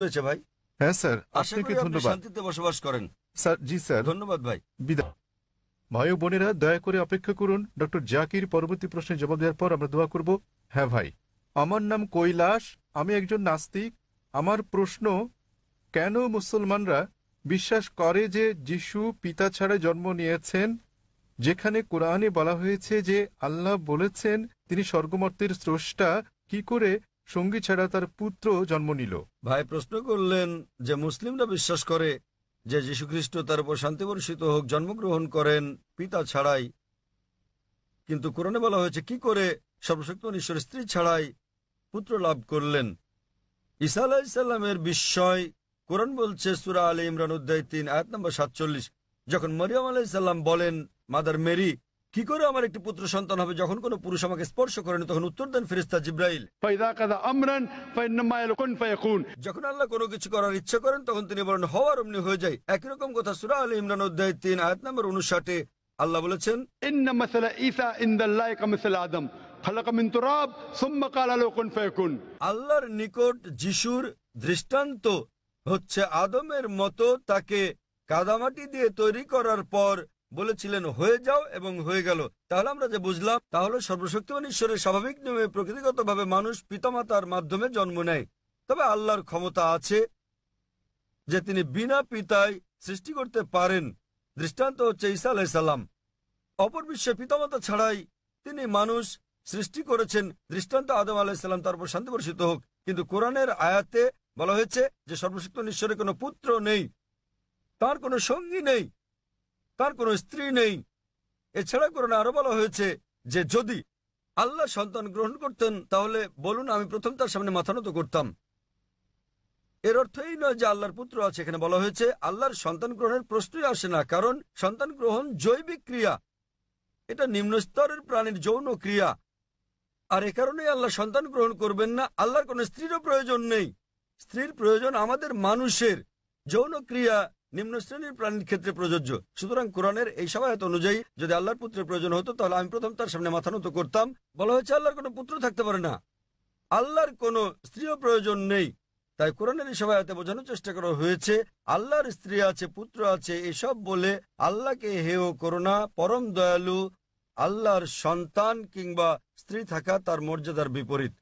হয়েছে ভাই। হ্যাঁ স্যার, আশা আপনাকে করি আপনি ধন্যবাদ। শান্তিতে বসবাস করেন। স্যার, জি স্যার। ধন্যবাদ ভাই। বিদায়। ভাই ও বোনেরা, দয়া করে অপেক্ষা করুন। ডক্টর জাকির পরবর্তী প্রশ্নের জবাব দেওয়ার পর আমরা দোয়া করব। হ্যাঁ ভাই, আমার নাম কৈলাস, আমি একজন নাস্তিক। আমার প্রশ্ন, কেন মুসলমানরা বিশ্বাস করে যে যিশু পিতা ছাড়া জন্ম নিয়েছেন, যেখানে কোরআনে বলা হয়েছে যে আল্লাহ বলেছেন তিনি স্বর্গমর্তের স্রষ্টা, কি করে সঙ্গী ছাড়া তার পুত্র জন্ম নিল? ভাই প্রশ্ন করলেন যে মুসলিমরা বিশ্বাস করে যে যীশুখ্রিস্ট তার উপর শান্তি বর্ষিত হোক জন্মগ্রহণ করেন পিতা ছাড়াই, কিন্তু কোরআনে বলা হয়েছে কি করে সর্বশক্তিমান ঈশ্বর স্ত্রী ছাড়াই পুত্র লাভ করলেন। ঈসা আলাইহিসসালামের বিস্ময় কোরআন বলছে সূরা আলে ইমরান অধ্যায় 3 আয়াত নম্বর 47, যখন মরিয়ম আলাইহিসসালাম বলেন মাদার মেরি, কি করে আমার একটি পুত্র সন্তান হবে যখন কোনো পুরুষ আমাকে স্পর্শ করেনি, তখন উত্তর দেন ফেরেশতা জিবরাইল, যখন আল্লাহ কোনো কিছু করার ইচ্ছা করেন তখন তিনি বলেন হওয়ার অমনি হয়ে যায়। একই রকম কথা সূরা আলে ইমরান অধ্যায় 3 আয়াত নম্বর 59 আল্লাহ বলেছেন, ইন্না মাসালা ঈসা ইনদাল্লাহি কামাসালি আদম খালাকা মিন তুরাব সুম্মা ক্বালা লাহু কুন ফায়াকুন। আল্লাহর নিকট যিশুর দৃষ্টান্ত হচ্ছে আদমের মতো, তাকে কাদামাটি দিয়ে তৈরি করার পর বলেছিলেন হয়ে যাও এবং হয়ে গেল। তাহলে আমরা যে বুঝলাম তাহলে সর্বশক্তিমান ঈশ্বরের স্বাভাবিক নিয়মে প্রকৃতিগতভাবে মানুষ পিতামাতার মাধ্যমে জন্ম নেয়, তবে আল্লাহর ক্ষমতা আছে যে তিনি বিনা পিতায় সৃষ্টি করতে পারেন। দৃষ্টান্ত হচ্ছে ঈসা আলাইহিস সালাম, অপর বিশ্বে পিতামাতা ছাড়াই তিনি মানুষ সৃষ্টি করেছেন। দৃষ্টান্ত আদম আলাইহিস সালাম, তার উপর শান্তি বর্ষিত হোক। কিন্তু কোরআনের আয়াতে বলা হয়েছে যে সর্বশক্তিমান ঈশ্বরের কোনো পুত্র নেই, তার কোনো সঙ্গী নেই, তার কোনো স্ত্রী নেই। এছাড়া কোরআনে আরো বলা হয়েছে যে যদি আল্লাহ সন্তান গ্রহণ করতেন তাহলে বলুন আমি প্রথম তার সামনে মাথা নত করতাম। এর অর্থ এই নয় যে আল্লাহর পুত্র আছে। এখানে বলা হয়েছে আল্লাহর সন্তান গ্রহণের প্রশ্নই আসে না, কারণ সন্তান গ্রহণ জৈবিক ক্রিয়া, এটা নিম্ন স্তরের প্রাণীর যৌন ক্রিয়া। আর এ কারণেই আল্লাহ সন্তান গ্রহণ করবেন না। আল্লাহর কোনো স্ত্রীরও প্রয়োজন নেই, স্ত্রীর প্রয়োজন আমাদের মানুষের। যৌন ক্রিয়া নিম্ন শ্রেণীর প্রাণীর ক্ষেত্রে প্রযোজ্য। সুতরাং কোরআনের এই সবায়াত অনুযায়ী যদি আল্লাহর পুত্রের প্রয়োজন হতো তাহলে আমি প্রথম তার সামনে মাথা নত করতাম। বলা হয়েছে আল্লাহর কোনো পুত্র থাকতে পারে না, আল্লাহর কোনো স্ত্রীও প্রয়োজন নেই। তাই কোরআনের এই সবায়াতে বোঝানোর চেষ্টা করা হয়েছে আল্লাহর স্ত্রী আছে, পুত্র আছে, এসব বলে আল্লাহকে হেয় করো না। পরম দয়ালু আল্লাহর সন্তান কিংবা স্ত্রী থাকা তার মর্যাদার বিপরীত।